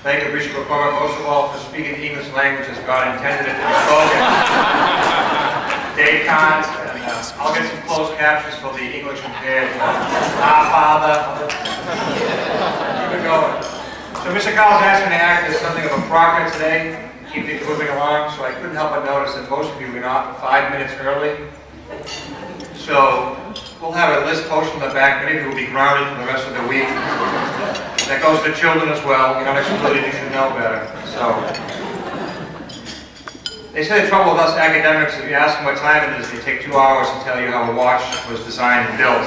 Thank you, Bishop McCormick, most of all, for speaking the English language as God intended it to be spoken. Dave Kahn, and I'll get some closed captions for the English impaired. Our Father. Keep it going. So Mr. Collins asked me to act as something of a proctor today, keep things moving along, so I couldn't help but notice that most of you were not 5 minutes early. So we'll have a list posted in the back. Many of you will be grounded for the rest of the week. That goes to children as well. You're not excluded, you should know better. So they say the trouble with us academics, if you ask them what time it is, they take 2 hours to tell you how a watch was designed and built.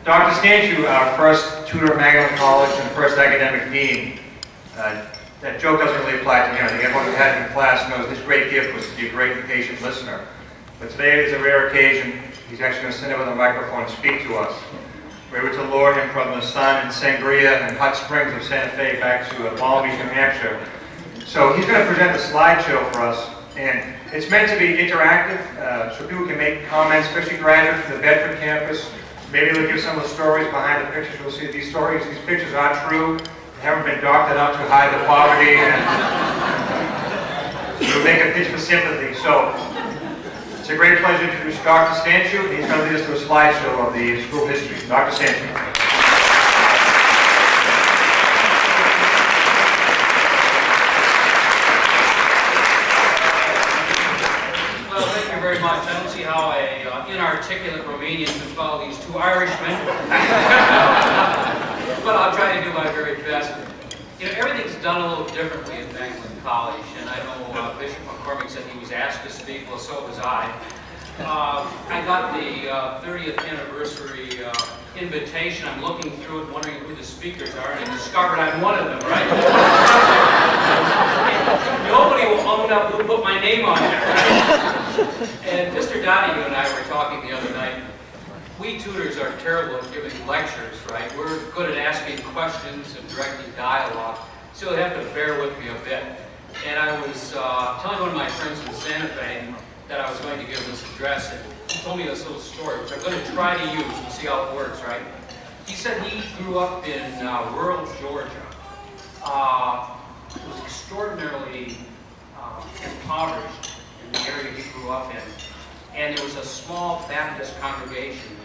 Dr. Stanciu, our first tutor at Magdalen College and first academic dean, that joke doesn't really apply to me. I think everyone who had him in class knows his great gift was to be a great and patient listener. But today is a rare occasion. He's actually going to stand up with a microphone and speak to us. We were to lure him from the sun in Sangria and Hot Springs of Santa Fe back to Long Beach, New Hampshire. So he's going to present a slideshow for us, and it's meant to be interactive, so people can make comments, especially graduates from the Bedford campus. Maybe they'll give some of the stories behind the pictures. We'll see these stories. These pictures are true. They haven't been doctored up to hide the poverty, and we'll make a pitch for sympathy. So it's a great pleasure to introduce Dr. Stanciu. He's going to lead us through a slideshow of the school history. Dr. Stanciu. Well, thank you very much. I don't see how an inarticulate Romanian can follow these two Irishmen. But I'll try to do my very best. You know, everything's done a little differently at Magdalen College, and I know Bishop McCormick said he was asked to speak, well, so was I. I got the 30th anniversary invitation. I'm looking through it, wondering who the speakers are, and I discovered I'm one of them, right? Nobody will own up who put my name on there, right? And Mr. Donahue and I were talking the other night. We tutors are terrible at giving lectures, right? We're good at asking questions and directing dialogue, so you'll have to bear with me a bit. And I was telling one of my friends in Santa Fe that I was going to give this address, and he told me this little story, which I'm going to try to use and see how it works, right? He said he grew up in rural Georgia. It was extraordinarily impoverished in the area he grew up in. And there was a small Baptist congregation.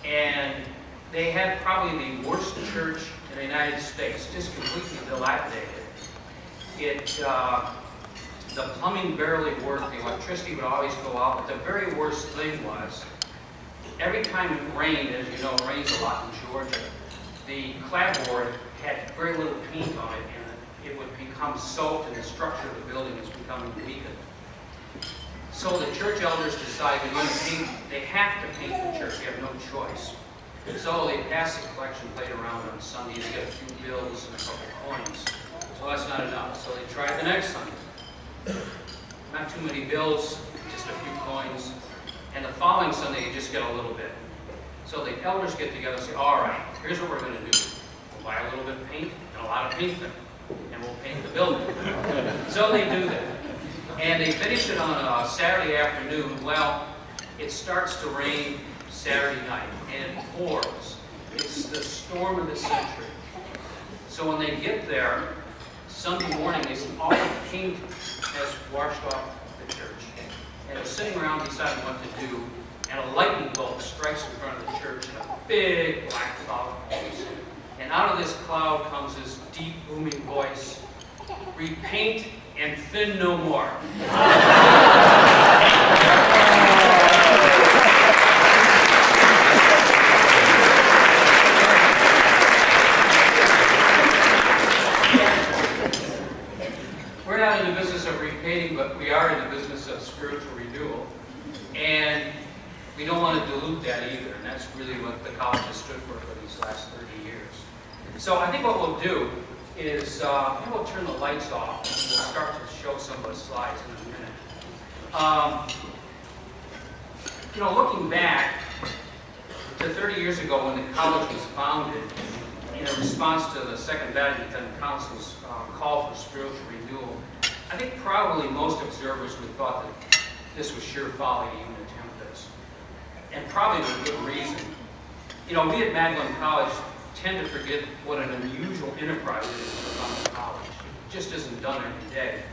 And they had probably the worst church in the United States, just completely dilapidated. The plumbing barely worked, the electricity would always go out, but the very worst thing was, every time it rained, as you know, it rains a lot in Georgia, the clapboard had very little paint on it, and it would become soaked, and the structure of the building was becoming weakened. So the church elders decided they have to paint the church, they have no choice. So they passed the collection plate around on Sunday to get a few bills and a couple coins. So that's not enough. So they tried the next Sunday. Not too many bills, just a few coins. And the following Sunday, you just get a little bit. So the elders get together and say, all right, here's what we're going to do. We'll buy a little bit of paint and a lot of paint thinner, and we'll paint the building. So they do that. And they finish it on a Saturday afternoon. Well, it starts to rain Saturday night, and it pours. It's the storm of the century. So when they get there, Sunday morning, they see all the paint has washed off the church. And they're sitting around deciding what to do, and a lightning bolt strikes in front of the church, and a big black cloud forms. And out of this cloud comes this deep, booming voice, repaint and thin no more. We're not in the business of repainting, but we are in the business of spiritual renewal. And we don't want to dilute that either. And that's really what the college has stood for these last 30 years. So I think what we'll do is maybe we'll turn the lights off and we'll start to show some of the slides in a minute. You know, looking back to 30 years ago when the college was founded, in a response to the Second Vatican Council's call for spiritual renewal, I think probably most observers would have thought that this was sheer folly to even attempt this. And probably with good reason. You know, we at Magdalen College tend to forget what an unusual enterprise it is to found a college. It just isn't done every day.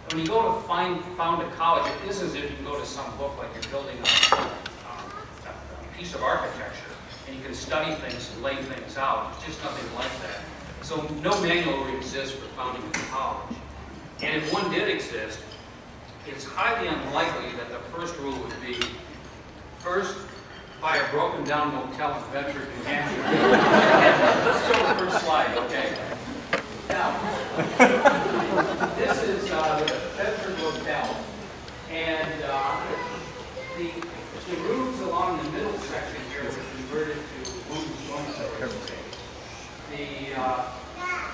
When you go to found a college, it isn't as if you can go to some book like you're building a piece of architecture, and you can study things and lay things out. It's just nothing like that. So no manual exists for founding a college. And if one did exist, it's highly unlikely that the first rule would be, first, buy a broken down motel in Bedford, New Hampshire. Let's show the first slide, okay? Now, this is the Bedford Motel, and the rooms along the middle section here were converted to women's dormitories.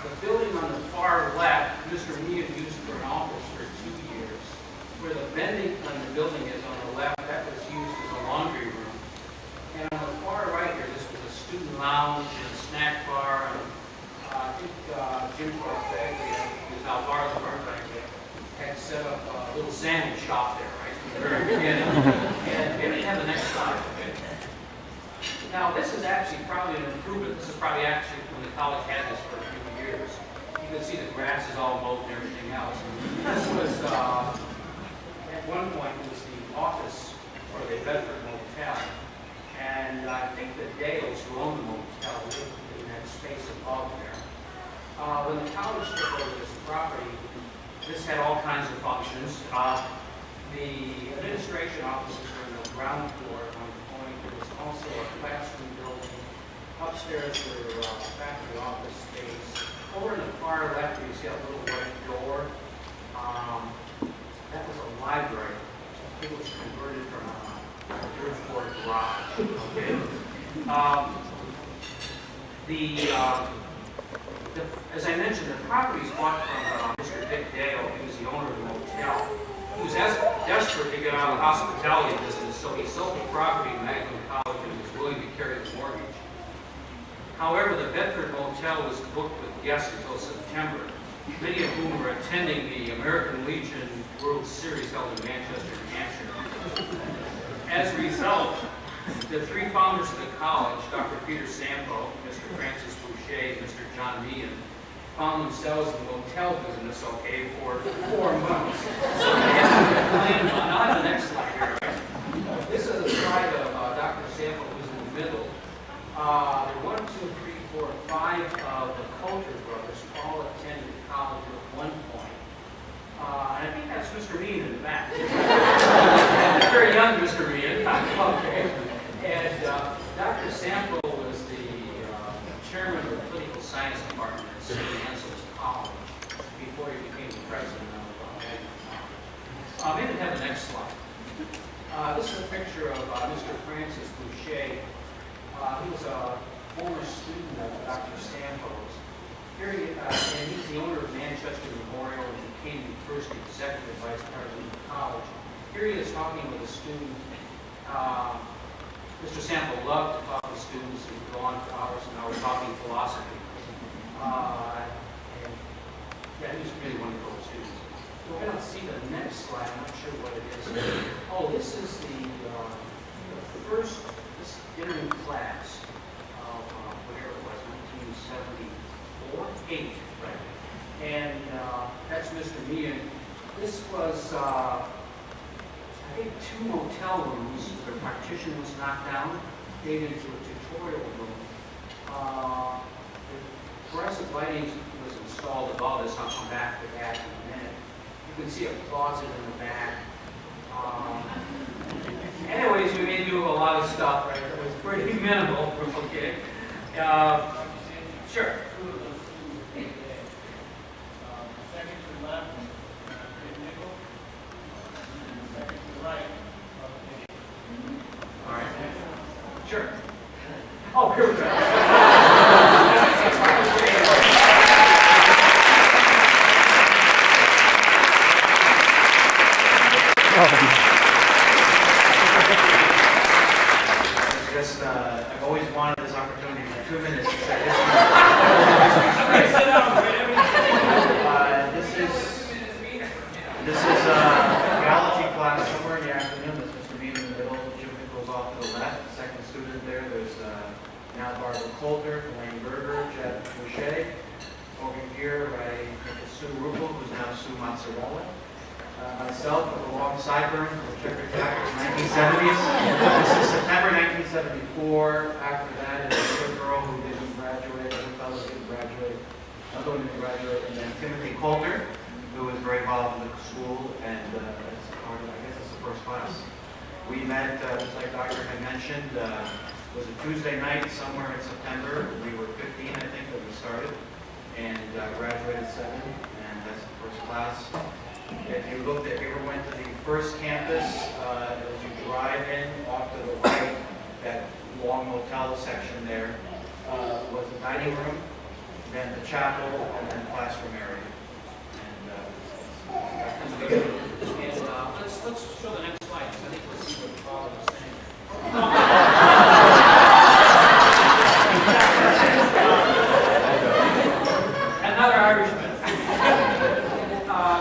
The building on the far left, Mr. Meehan used for an office for 2 years. Where the bending on the building is on the left, that was used as a laundry room. And on the far right here, this was a student lounge and a snack bar. And, I think Jim Bagley, who's now Barlow Bagley, had set up a little sandwich shop there, right, from the very beginning. And we didn't have the next slide, okay? Now, this is actually probably an improvement. This is probably actually when the college had this for a few years. You can see the grass is all mowed and everything else. This was, at one point, it was the office for the Bedford Motel. And I think the Dales, who owned the motel, lived in that space above there. When the college took over this property, this had all kinds of functions. The administration offices were in the ground floor at one point. There was also a classroom building. Upstairs were faculty office space. Over in the far left, you see a little white door. That was a library. It was converted from a third floor garage. Okay. As I mentioned, the property was bought from Mr. Dick Dale. He was the owner of the motel. He was desperate to get out of the hospitality business, so he sold the property to Magdalen College and was willing to carry the mortgage. However, the Bedford Motel was booked with guests until September, many of whom were attending the American Legion World Series held in Manchester, New Hampshire. As a result, the three founders of the college, Dr. Peter Sampo, Mr. Francis Boucher, and Mr. John Meehan, found themselves in the motel business, okay, for 4 months. So they had to plan on. I'll have the next slide here, right? This is a slide of Dr. Sampo, who's in the middle. The 1, 2, 3, 4, 5 of the Coulter brothers all attended college at one point. And I think that's Mr. Meehan in the back. And a very young Mr. Meehan. Okay. And Dr. Sampo was the chairman of the political science department at St. Anselm's College before he became the president of Magdalen College. Maybe have the next slide. This is a picture of Mr. Francis Boucher. He was a former student of Dr. Sampo's. Here and he's the owner of Manchester Memorial and became the first executive vice president of the college. Here he is talking with a student. Mr. Sampo loved to talk with students and go on for hours and hours talking philosophy. And yeah, he was really wonderful student. We're going to see the next slide. I'm not sure what it is. Oh, this is the first interview class of whatever it was, 1974, 8, right? And that's Mr. Meehan. This was, I think, 2 motel rooms. The partition was knocked down, made into a tutorial room. The fluorescent lighting was installed above this. I'll come back to that in a minute. You can see a closet in the back. Anyways, we may do a lot of stuff, right? It was pretty minimal, okay? Sure. Second to left, nickel. Second to right, All right. Sure. Oh, here we go. I've always wanted this opportunity for 2 minutes to say this. This is a biology class somewhere in the afternoon. There's Mr. Meehan in the middle. Jim goes off to the left. The second student there's Now Barbara Coulter, Elaine Berger, Jeff Boucher. Over here, Sue Rupel, who's now Sue Mozzarella. Myself with a long sideburn, checkered jacket in the 1970s. This is September 1974. After that, is a little girl who didn't graduate, other fellow didn't graduate, another one didn't graduate, and then Timothy Coulter, who was very involved in the school, and as part of, I guess it's the first class. We met, just like Doctor had mentioned, it was a Tuesday night somewhere in September. We were 15, I think, when we started, and graduated 7, and that's the first class. If you ever went to the first campus, as you drive in off to the right, that long motel section there was the dining room, then the chapel, and then classroom area. Let's show the next slide, because I think we'll see what the father was saying. Another Irishman.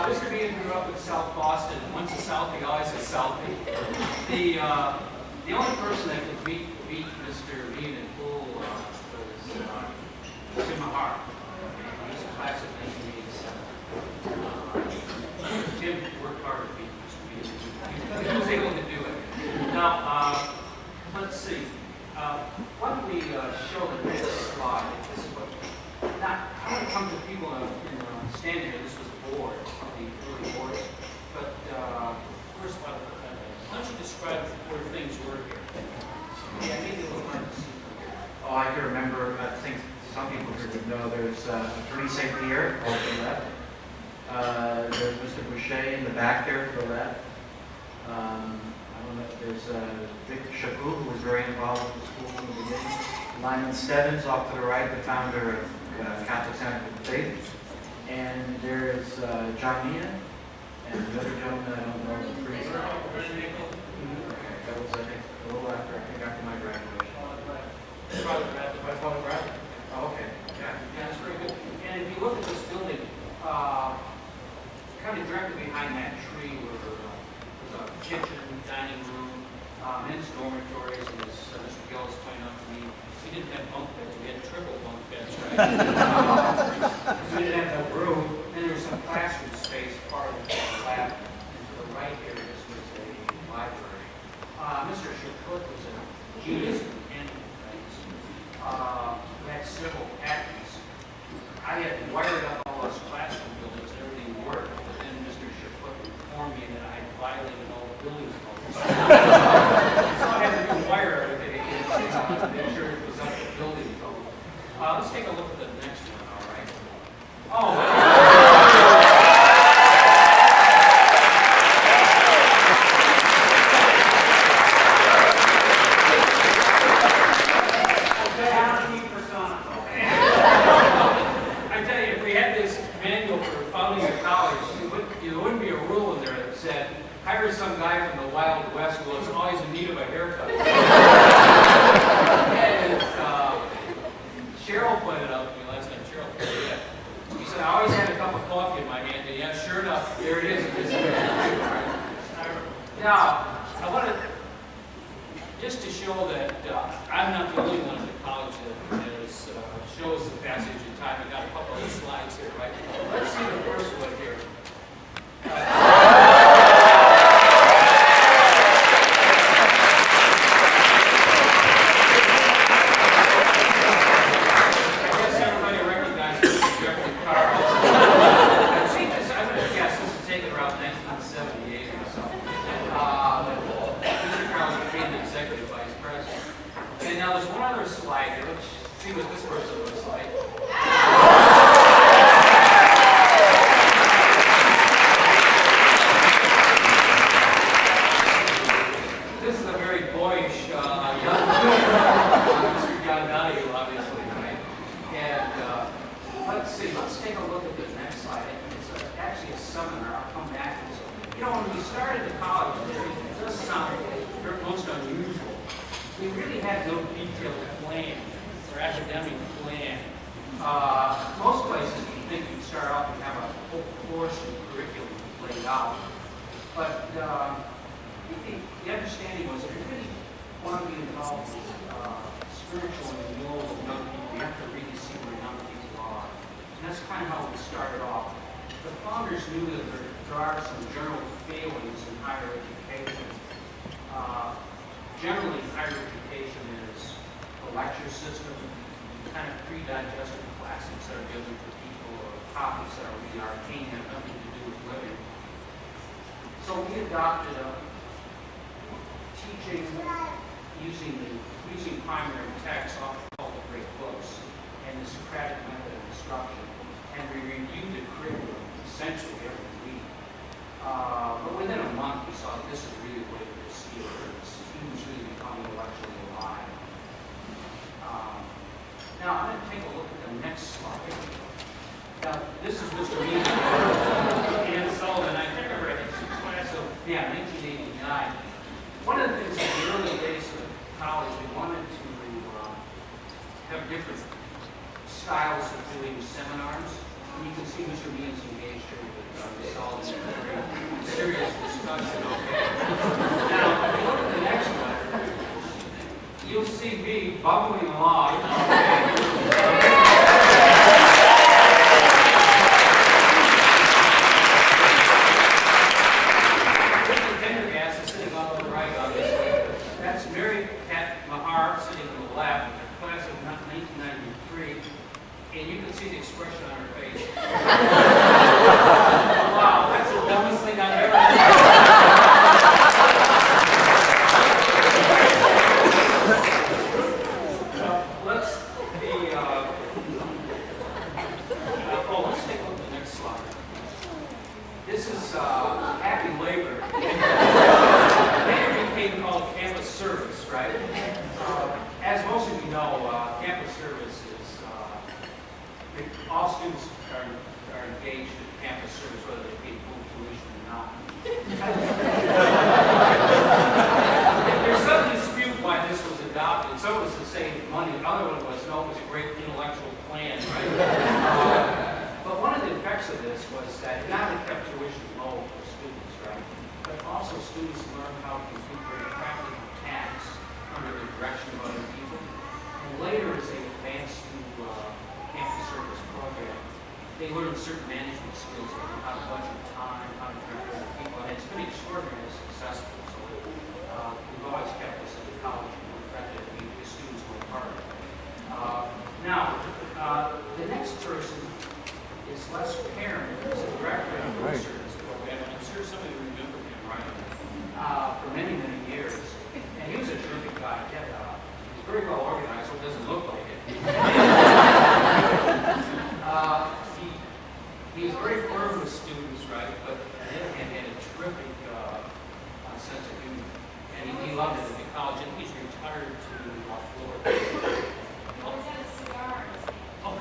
Mr. Bean grew up in South Boston. Once a Southie, always a Southie. The only person that could beat Mr. Bean in pool was Tim Mahar. He was a class of 1987. Tim worked hard to beat Mr. Bean. He was able to do it. Now, let's see. Why don't we show the next slide? This is what. Now, I'm going to come to people stand here. This was a board, the early boards. But first, why don't you describe where things were here? Yeah, maybe a little hard to see from here. Oh, I can remember, I think some people here would know, there's Attorney St. Pierre over to the left. There's Mr. Boucher in the back there to the left. I don't know, there's Vic Chaput, who was very involved with the school from the beginning. Lyman Stebbins off to the right, the founder of Catholic Center for the Faith. And there's John Mina, and another gentleman I don't know, the priest. That was, I think, a little after, my graduation. My father Bradley. Oh, okay. Yeah, that's very good. And if you look at this building, kind of directly behind that tree was a kitchen, dining room, men's dormitories, and as Mr. Gill was pointing out to me, we didn't have bunk beds, we had triple bunk beds, right? We didn't have no room. Then there was some classroom space, part of the lab. And to the right here, this was a library. Mr. Chaput was a genius in mechanical things. We had several patents. I had wired up all those classroom buildings and everything worked, but then Mr. Chaput informed me that I had violated all the building codes. So I had to rewire everything to make sure it was up to building code. Let's take a look at the next one, all right? Oh, some guy from the Wild West who was always in need of a haircut. And Cheryl pointed out to me last night, Cheryl, he said, I always had a cup of coffee in my hand, and yeah, sure enough, there it is. Now, I want to, just to show that I'm not the only one in the college that shows the passage in time. I got a couple of slides here, right? Let's see the first one here. spiritual renewal of young people. You have to really see where young people are. And that's kind of how we started off. The founders knew that there are some general failings in higher education. Generally, higher education is a lecture system, kind of pre-digested classics that are given to people, or topics that are really arcane, have nothing to do with living. So we adopted teaching using primary text, often called the great books, and the Socratic method of instruction. And we reviewed the curriculum essentially every week. But within a month, we saw this is really the way to proceed. Students really become intellectually alive. Now, I'm going to take a look at the next slide. Now, this is Mr. Mead and Sullivan. I can't remember, I think it's class of, 1989. One of the things in the early days of college, we wanted to have different styles of doing seminars. And you can see Mr. Mead's engaged here with Sullivan in a very serious discussion. Okay. Now, if you look at the next one, you'll see me bubbling along. And you can see the expression on her face. Wow, that's the dumbest thing I've ever done. Let's take a look at the next slide. This is Happy Labor. Later became called campus service, right? As most of you know, campus service is all students are engaged in campus service, whether they pay full tuition or not. There's some dispute why this was adopted. Some of us are saying money, another one was, no, it was a great intellectual plan, right? But one of the effects of this was that it not only kept tuition low for students, right? But also students learned how to complete very practical tasks under the direction of other people. And later, as they advanced through campus service program, they learned certain management skills, like how to budget time, how to direct other people, and it's been extraordinarily successful. So we've always kept this at the college more effective. The students work hard. Now, the next person is Les Perrin, who's the director of the service program, and I'm sure some of you remember him, right? For many, many years. And he was a terrific guy. He was very well organized, so it doesn't look like it. He was very firm with students, right? But on the other hand, he had a terrific sense of humor. And he loved it at the college, and he's retired to Florida. Oh, is that a cigar? Oh,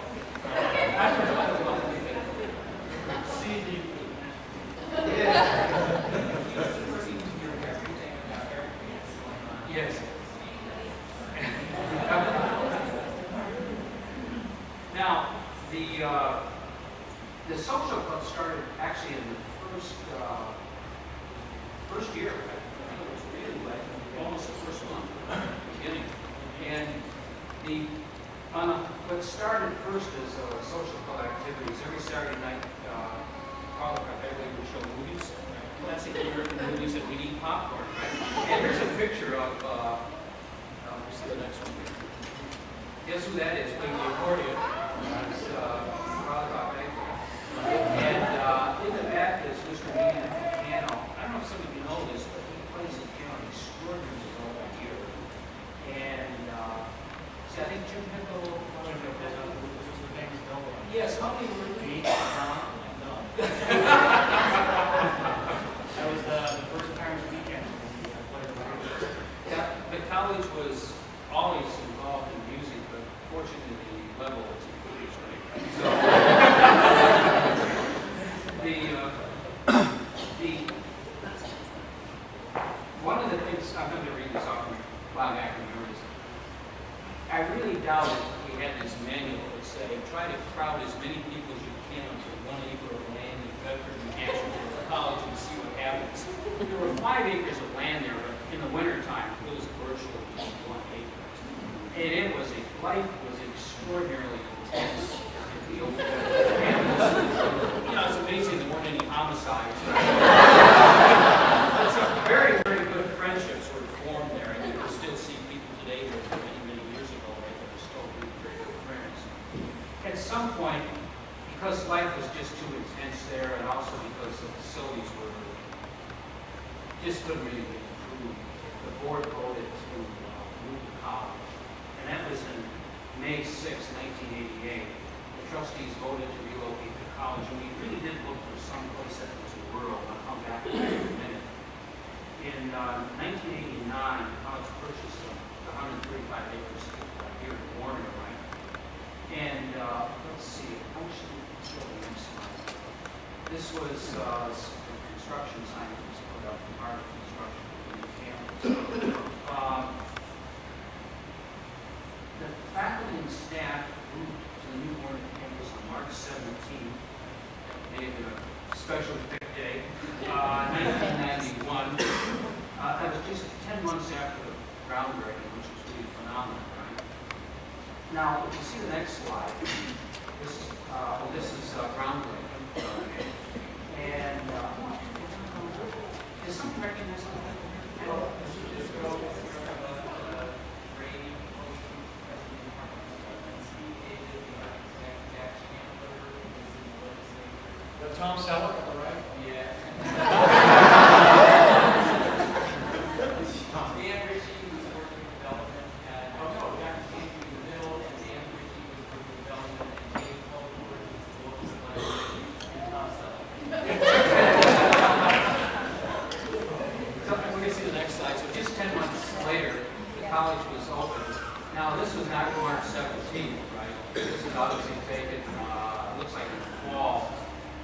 I forgot about that. CD. Yes. Now, the social club started actually in the first year. It was really like almost the first month, beginning. And what started first as social club activities every Saturday night. Carl would show movies, classic American movies, and we'd eat popcorn, right? And here's a picture of. We'll see the next one here. Guess who that is? Playing the accordion. It's Carl. And in the back is Mr. Mead at the piano. I don't know if some of you know this, but he plays the piano extraordinarily well back here. And see, I think Jim Hickle. Yes, how many were there? That was the first parents' weekend. Yeah, the college was always involved in music, but fortunately the level was pretty straight. So, one of the things, I'm going to read this off while I can remember this. I really doubt if we had this manual that would say, try to crowd as many people as you can onto 1 acre of land in Bedford, New Hampshire, to the college and see what happens. There were 5 acres of land there, but in the wintertime, it was virtually just 1 acre. And it was life was extraordinarily intense. You know, it's amazing there weren't any homicides. So very, very good friendships were formed there, and you can still see people today that many, many years ago that are still really very good friends. At some point, because life was just too intense there, and also because the facilities were just couldn't really be improved, the board voted to move to college, and that was in May 6, 1988. The trustees voted to relocate to college, and we really did look for some place that was rural. I'll come back to that in a minute. In 1989, the college purchased the 135 acres here in Warner, right? And let's see, this was the construction sign that was put up, part of construction in the campus. The faculty and staff moved to the new Warner campus on March 17th. They had a special big day, 1991. That was just 10 months after the groundbreaking, which was really phenomenal, right? Now, if you see the next slide, this is groundbreaking. And is something recognizable? Tom Selleck on the right? Yeah. Dan Ritchie was working with development, and Dr. Stanciu in the middle, and Dan Ritchie was working with development, and Dave Colbert was working with library, and Tom Selleck. So we can see the next slide. So just 10 months later, the college was open. Now this was not March 17th, right? This is obviously taken, looks like in the fall.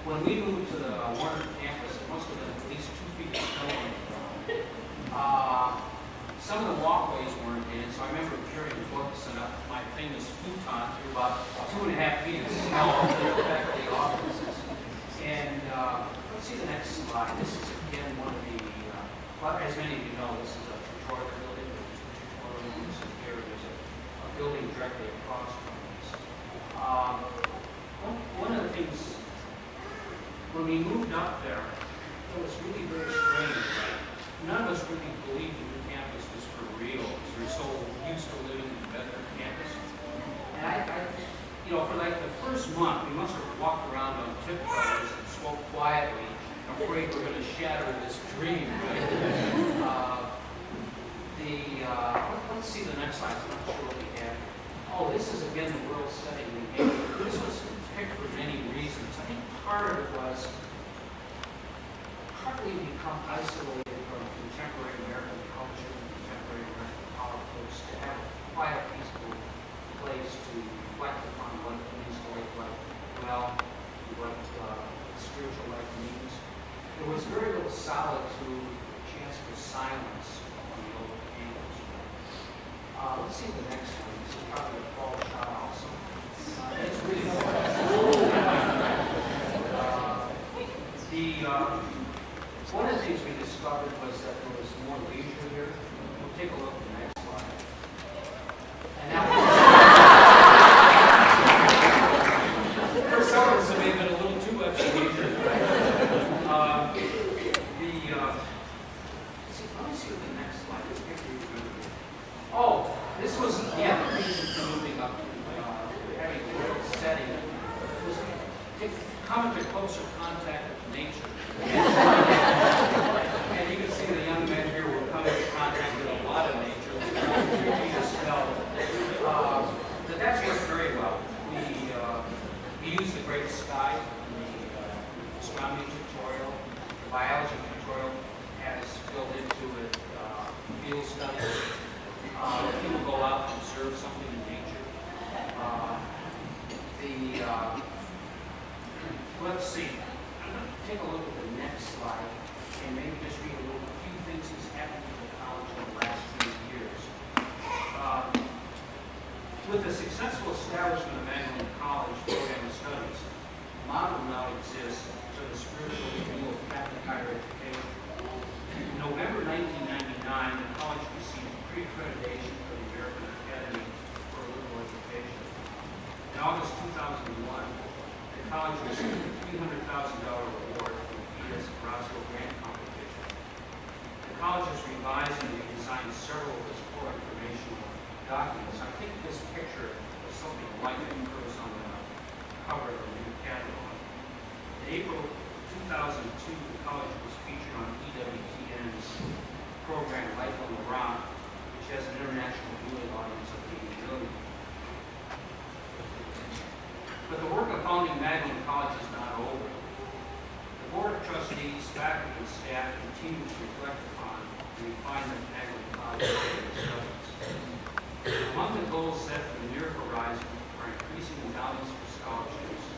When we moved to the Warner campus, it must have been at least 2 feet of snow on the ground. Some of the walkways weren't in, so I remember carrying books and up my famous futon through about 2.5 feet of snow to the faculty offices. And let's see the next slide. This is again one of the, well, as many of you know, this is a tutorial building. There's 2 tutorial rooms here. There's a building directly across from this. One of the things, when we moved up there, it was really very strange. None of us really believed the new campus was for real, because we were so used to living in the Bedford campus. And you know, for like the first month, we must have walked around on tiptoes and spoke quietly, afraid we're going to shatter this dream, right? Let's see the next slide. I'm not sure what we have. Oh, this is again the world setting we gave. This was picked for many reasons. I think part of it was partly become isolated from contemporary American culture and contemporary American politics, to have a quiet, peaceful place to reflect upon what it means to live like well, what spiritual life means. There was very little solitude, chance for silence on the old campus. Let's see the next one. This is probably a fall shot also. It's really one of the things we discovered was that there was more leisure here. We'll take a look at the next slide. And now, for some of us, it may have been a little too much leisure. Let me see what the next slide is. Oh, this was the other reason for moving up to having a world setting. It was to come into closer contact with nature. And you can see the young men here were coming into contact with a lot of nature. But that's worked very well. We used the great sky in the surrounding tutorial. The biology tutorial has built into it field studies. People go out and observe something in nature. Let's see. Take a look at the next slide and maybe just read a few things that's happened in the college in the last few years. With the successful establishment of Magdalen College program of studies, a model now exists for the spiritual renewal of Catholic higher education. In November 1999, the college received pre-accreditation for the American Academy for Liberal Education. documents. I think this picture is something like it occurs on the cover of the new catalog. In April 2002, the college was featured on EWTN's program Life on the Rock, which has an international viewing audience of 80 million. But the work of founding Magdalen College is not over. The Board of Trustees, faculty, and staff continue to reflect upon and refine the Magdalen College studies. Among the goals set for the near horizon are increasing endowments for scholarships,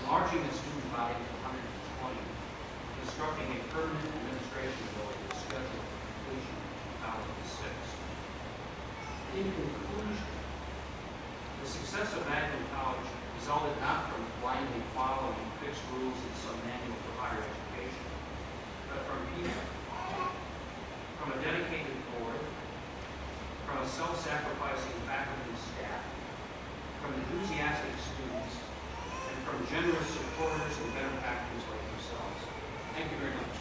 enlarging the student body to 120, constructing a permanent administration building with scheduled completion in 2006. In conclusion, the success of Magdalen College resulted not from blindly following fixed rules in some manual for higher education, but from people, from a dedicated board, from a self-sacrificing faculty and staff, from enthusiastic students, and from generous supporters and benefactors like yourselves. Thank you very much.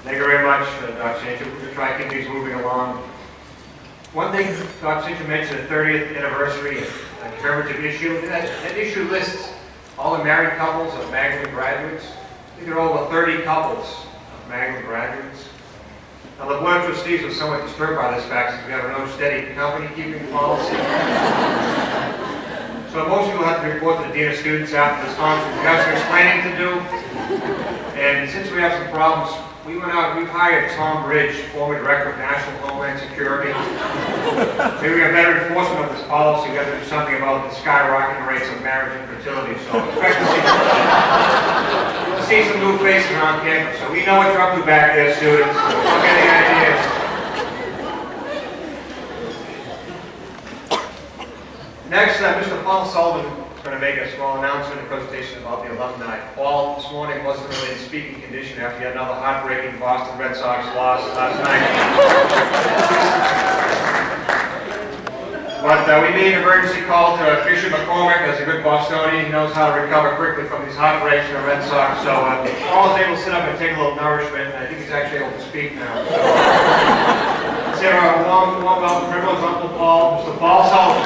Thank you very much, Dr. Stanciu. We're going to try to keep these moving along. One thing Dr. Stanciu mentioned, the 30th anniversary commemorative issue. That issue lists all the married couples of Magdalen graduates. I think there are over 30 couples of Magdalen graduates. Now, the Board of Trustees was somewhat disturbed by this fact since we have no steady company-keeping policy. So most people have to report to the Dean of Students after this conference. We have some explaining to do. And since we have some problems, we went out, we've hired Tom Bridge, former Director of National Homeland Security. Maybe we have better enforcement of this policy. We have to do something about the skyrocketing rates of marriage and fertility. So expect to see some new faces around campus. So we know what you're up to back there, students. Don't get any ideas. Next, Mr. Paul Sullivan is going to make a small announcement and presentation about the alumni. Paul this morning wasn't really in speaking condition after he had another heartbreaking Boston Red Sox loss last night. But we made an emergency call to Fisher McCormick as a good Bostonian. He knows how to recover quickly from these heartbreaks from the Red Sox. So Paul was able to sit up and take a little nourishment, and I think he's actually able to speak now. So, let's hear a warm welcome to everyone's Uncle Paul, Mr. Paul Sullivan.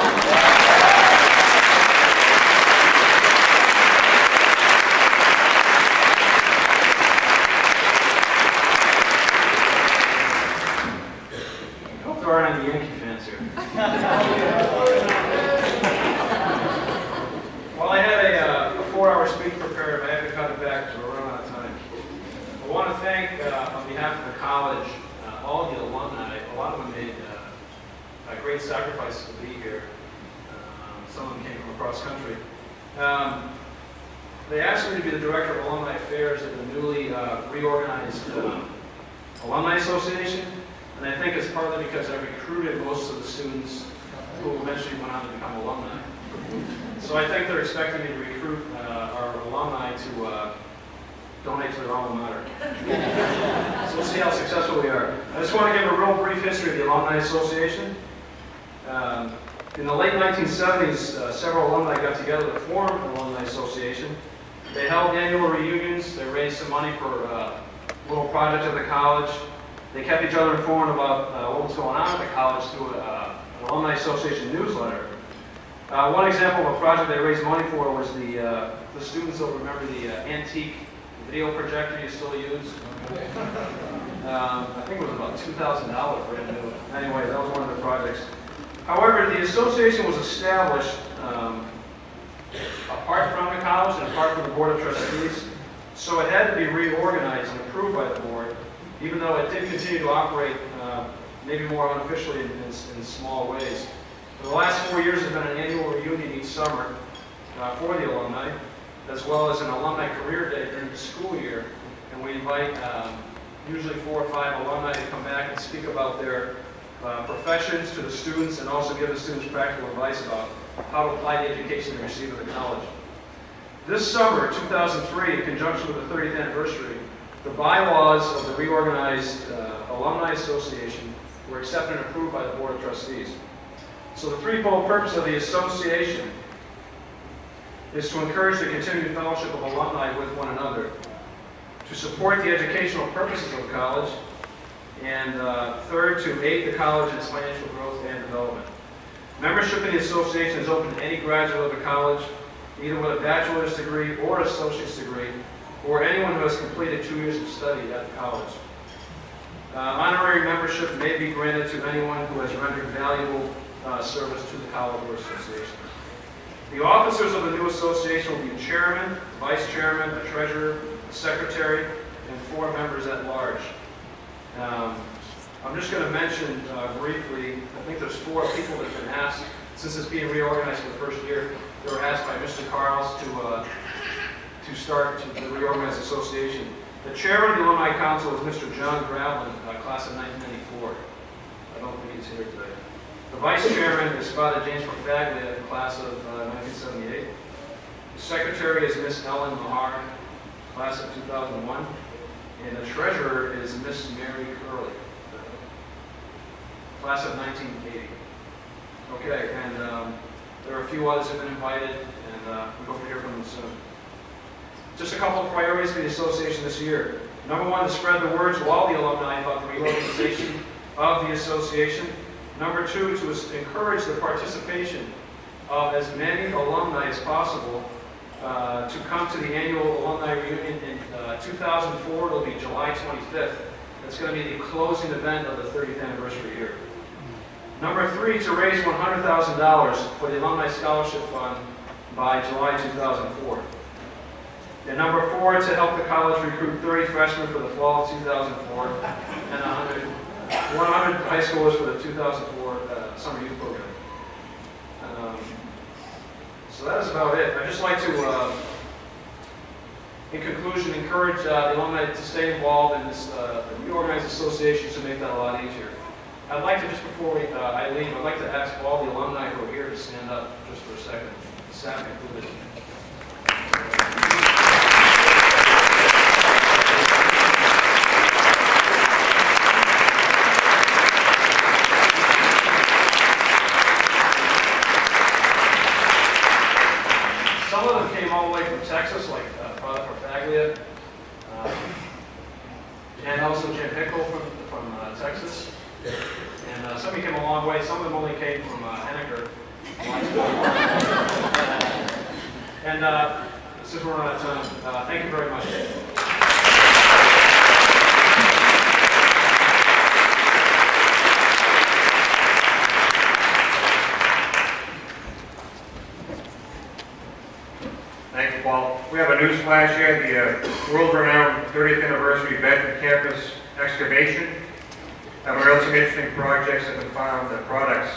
The Yankee fans here. Well, I had a 4-hour speech prepared, but I had to cut it back because we're running out of time. I want to thank, on behalf of the college, all of the alumni. A lot of them made great sacrifices to be here. Some of them came from across country. They asked me to be the Director of Alumni Affairs at the newly reorganized Alumni Association. And I think it's partly because I recruited most of the students who eventually went on to become alumni. So I think they're expecting me to recruit our alumni to donate to their alma mater. So we'll see how successful we are. I just want to give a real brief history of the Alumni Association. In the late 1970s, several alumni got together to form an alumni association. They held annual reunions. They raised some money for a little project at the college. They kept each other informed about what was going on at the college through an alumni association newsletter. One example of a project they raised money for was the students will remember the antique video projector you still use. I think it was about $2,000 brand new. Anyway, that was one of the projects. However, the association was established apart from the college and apart from the Board of Trustees, so it had to be reorganized and approved by the board, even though it did continue to operate maybe more unofficially in small ways. For the last 4 years, there's been an annual reunion each summer for the alumni, as well as an alumni career day during the school year. And we invite usually 4 or 5 alumni to come back and speak about their professions to the students and also give the students practical advice about how to apply the education they receive at the college. This summer, 2003, in conjunction with the 30th anniversary, the bylaws of the reorganized Alumni Association were accepted and approved by the Board of Trustees. So the threefold purpose of the association is to encourage the continued fellowship of alumni with one another, to support the educational purposes of the college, and third, to aid the college in its financial growth and development. Membership in the association is open to any graduate of the college, either with a bachelor's degree or associate's degree, or anyone who has completed 2 years of study at the college. Honorary membership may be granted to anyone who has rendered valuable service to the college or association. The officers of the new association will be a chairman, vice chairman, a treasurer, a secretary, and 4 members at large. I'm just going to mention briefly, I think there's 4 people that have been asked, since it's being reorganized for the first year, they were asked by Mr. Carls to start the reorganized association. The chairman of the Alumni Council is Mr. John Gravlin, class of 1994. I don't think he's here today. The vice chairman is Father James Perfaglia, class of 1978. The secretary is Miss Ellen Mahar, class of 2001. And the treasurer is Miss Mary Curley, class of 1980. Okay, and there are a few others that have been invited, and we hope to hear from them soon. Just a couple of priorities for the association this year. Number 1, to spread the word to all the alumni about the reorganization of the association. Number 2, to encourage the participation of as many alumni as possible to come to the annual alumni reunion in 2004. It'll be July 25th. That's going to be the closing event of the 30th anniversary year. Number 3, to raise $100,000 for the Alumni Scholarship Fund by July 2004. And number 4, to help the college recruit 30 freshmen for the fall of 2004 and 100 high schoolers for the 2004 summer youth program. So that is about it. I'd just like to, in conclusion, encourage the alumni to stay involved in this reorganized association to make that a lot easier. I'd like to, just before I leave, I'd like to ask all the alumni who are here to stand up just for a second. Sam included. Some of them came all the way from Texas, like Father Perfaglia, and also Jim Hickle from Texas. And some of you came a long way. Some of them only came from Henniker. And since we're out of time, thank you very much. Thank you, Paul. We have a news flash here. The world-renowned 30th anniversary Bedford campus excavation. Some interesting projects have been found, products.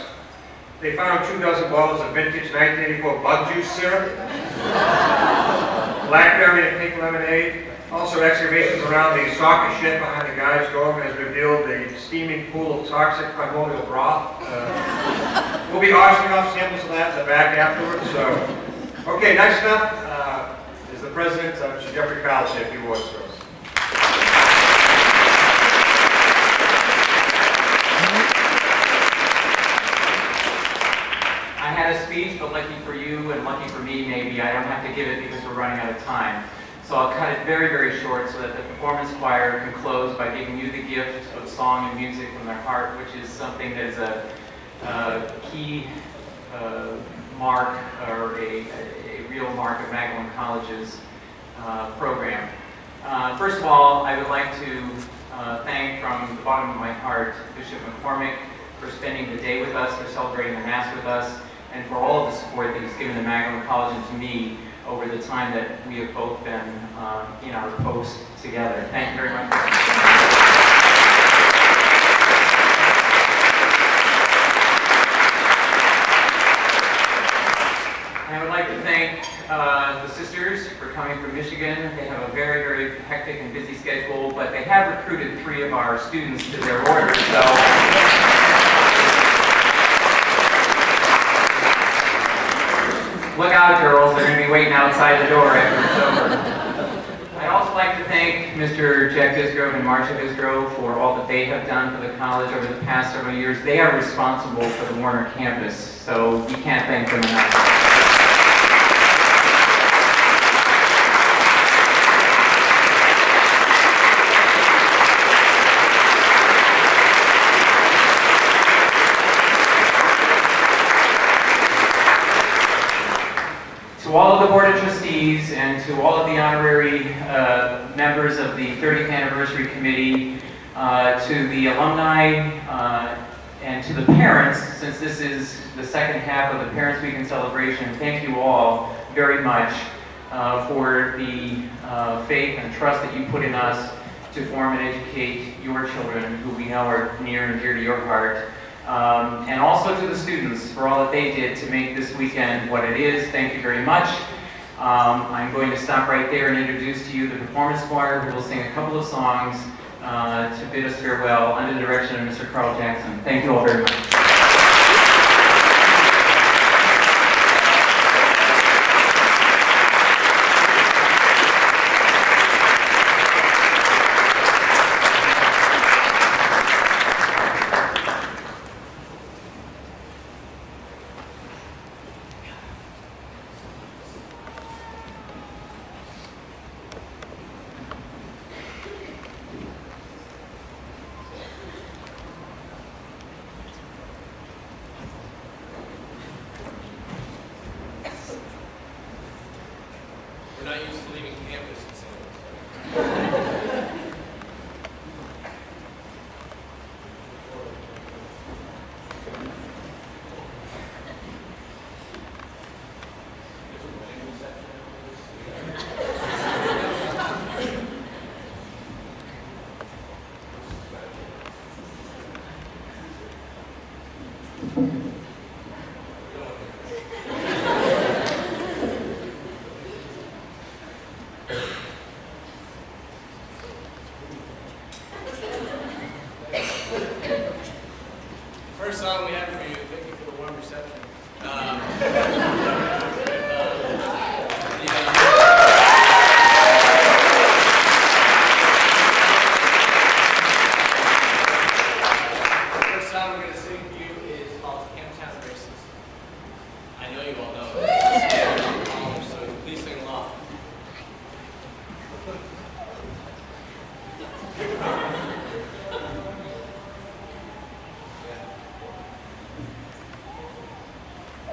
They found 2 dozen bottles of vintage 1984 bug juice syrup, blackberry and pink lemonade. Also, excavations around the soccer shed behind the guys' dorm has revealed a steaming pool of toxic primordial broth. We'll be auctioning off samples of that in the back afterwards. So, okay, next up is the president of Jeffrey College. Say a few words for us. I had a speech, but lucky for you and lucky for me, maybe, I don't have to give it because we're running out of time. So I'll cut it very, very short so that the performance choir can close by giving you the gift of song and music from their heart, which is something that is a key mark or a real mark of Magdalen College's program. First of all, I would like to thank from the bottom of my heart Bishop McCormick for spending the day with us, for celebrating the Mass with us, and for all of the support that he's given to Magdalen College and to me over the time that we have both been in our post together. Thank you very much. I would like to thank the sisters for coming from Michigan. They have a very, very hectic and busy schedule, but they have recruited 3 of our students to their orders. So out, girls. They're going to be waiting outside the door after it's over. I'd also like to thank Mr. Jack Disgrove and Marcia Disgrove for all that they have done for the college over the past several years. They are responsible for the Warner campus, so we can't thank them enough. To all of the Board of Trustees and to all of the honorary members of the 30th Anniversary Committee, to the alumni, and to the parents, since this is the second half of the Parents Weekend celebration, thank you all very much for the faith and trust that you put in us to form and educate your children, who we know are near and dear to your heart. And also to the students for all that they did to make this weekend what it is. Thank you very much. I'm going to stop right there and introduce to you the performance choir, who will sing a couple of songs to bid us farewell under the direction of Mr. Carl Jackson. Thank you all very much. We're not used to leaving campus in San Jose. First song we have for you, thank you for the warm reception. The first song we're going to sing for you is called Campus House Races. I know you all know it, so please sing along.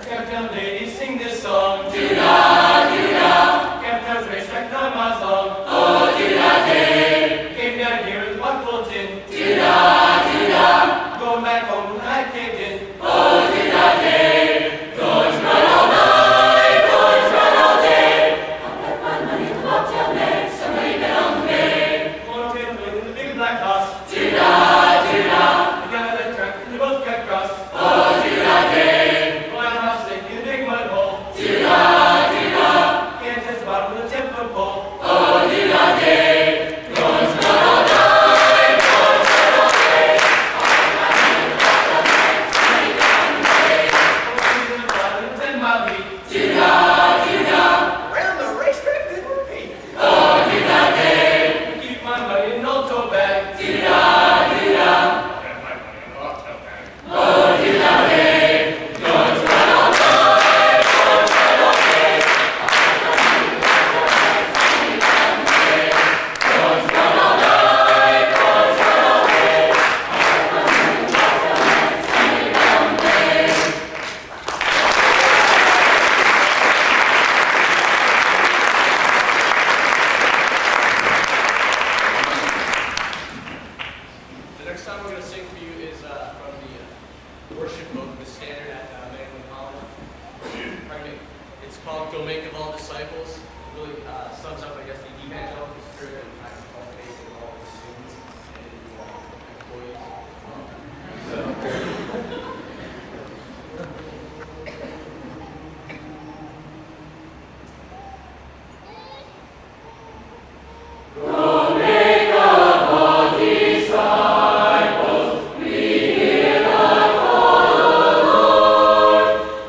Captain ladies, sing this song. Do-da, do-da. Captain's race like the Muslim. Oh, do-da, day. Came down here with one full tin. Do-da, do-da. Going back home when I caved in. Oh, do-da, day. Going to run all night, going to run all day. I'll bet my money to motel next. Somebody bet on the bay. Going to the in the big black house. Do-da, do-da. We got the truck and they both got crossed. Oh, do-da, day. Do-da, do-da. Can't touch the bottom with a 10-foot pole. Oh, do-da, day. Going to run all night, going to run all day. Somebody down the way. Oh, in the bottom of a 10-mile lead. Do-da, do-da. Around the racetrack they will be. Oh, do-da, day. Keep my money in an old tote bag. Do-da, do-da. Have my money in an old tote bag. Oh, do-da, day. Going to run all night. The next song we're going to sing for you is from the worship book, The Standard at Magdalen College. Pardon me. It's called Go Make of All Disciples. It really sums up, I guess, the evangelical spirit that we try to cultivate in all the students and employees.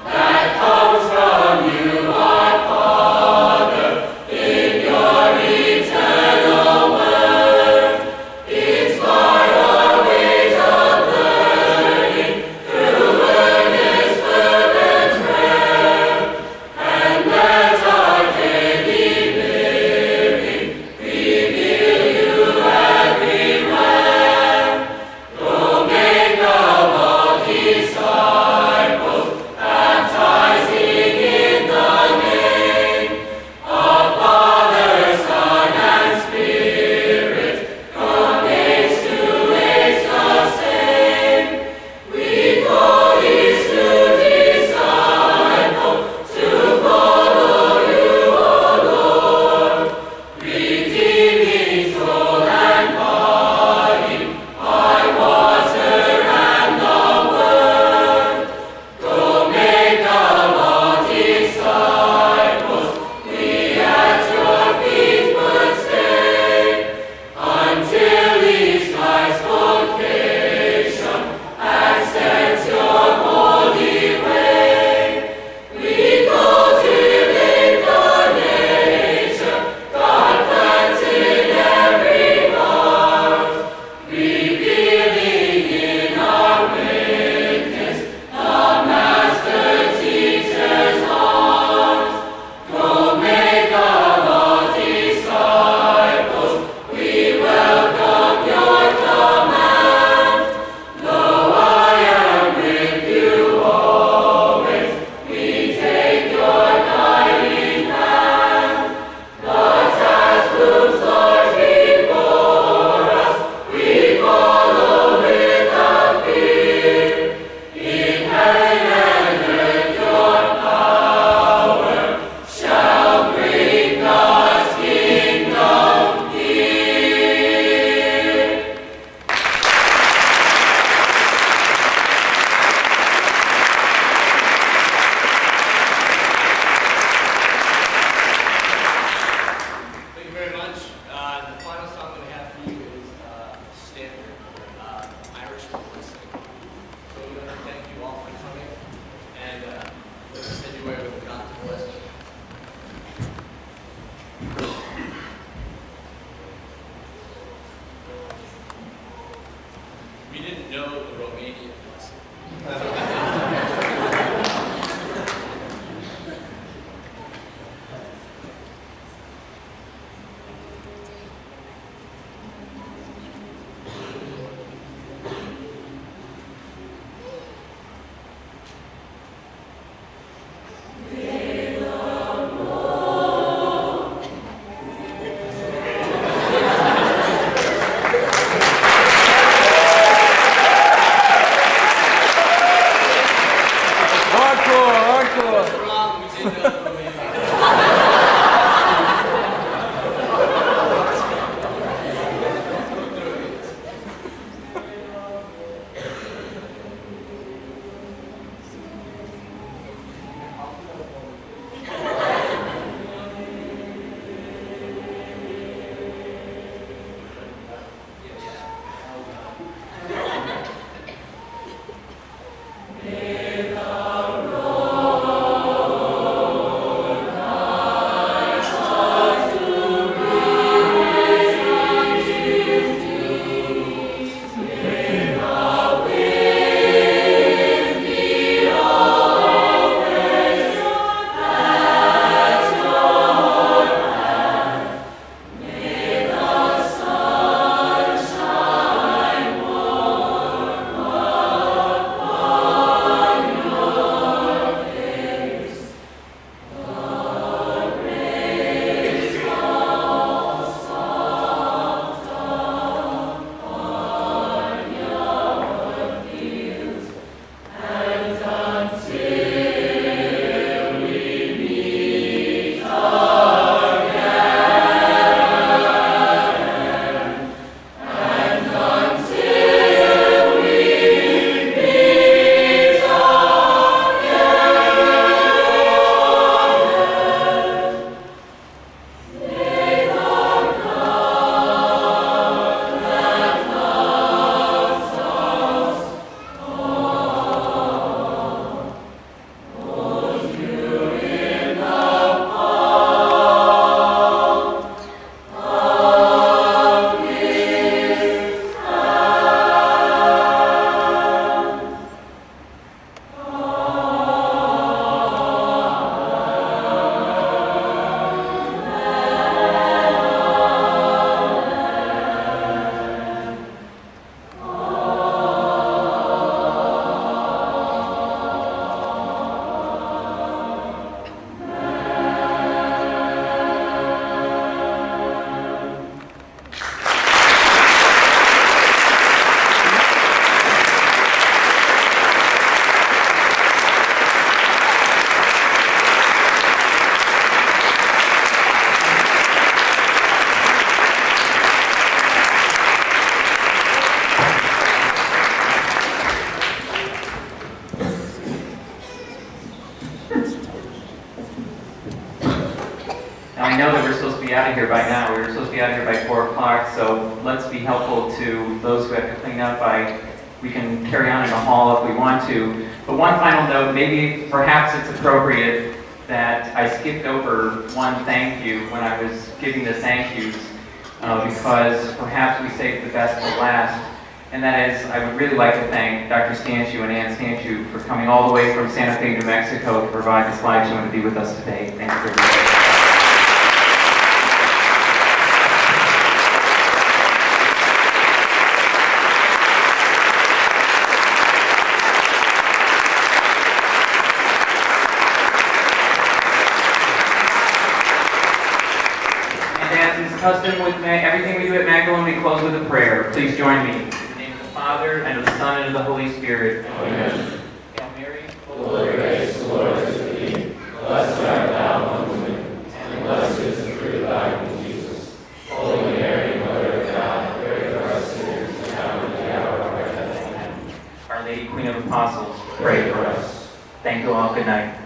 That comes from you. I know that we're supposed to be out of here by now. We were supposed to be out of here by 4 o'clock, so let's be helpful to those who have to clean up we can carry on in the hall if we want to. But one final note, maybe perhaps it's appropriate that I skipped over one thank you when I was giving the thank yous, because perhaps we saved the best for last. And that is, I would really like to thank Dr. Stanciu and Ann Stanciu for coming all the way from Santa Fe, New Mexico to provide the slideshow and to be with us today. Thank you very much. Custom with everything we do at Magdalen, we close with a prayer. Please join me. In the name of the Father, and of the Son, and of the Holy Spirit. Amen. Hail Mary, full of grace, the Lord is with thee. Blessed art thou among women, and blessed is the fruit of thy womb, Jesus. Holy Mary, Mother of God, pray for us sinners, now and at the hour of our death. Amen. Our Lady, Queen of Apostles, Pray for us. Thank you all. Good night.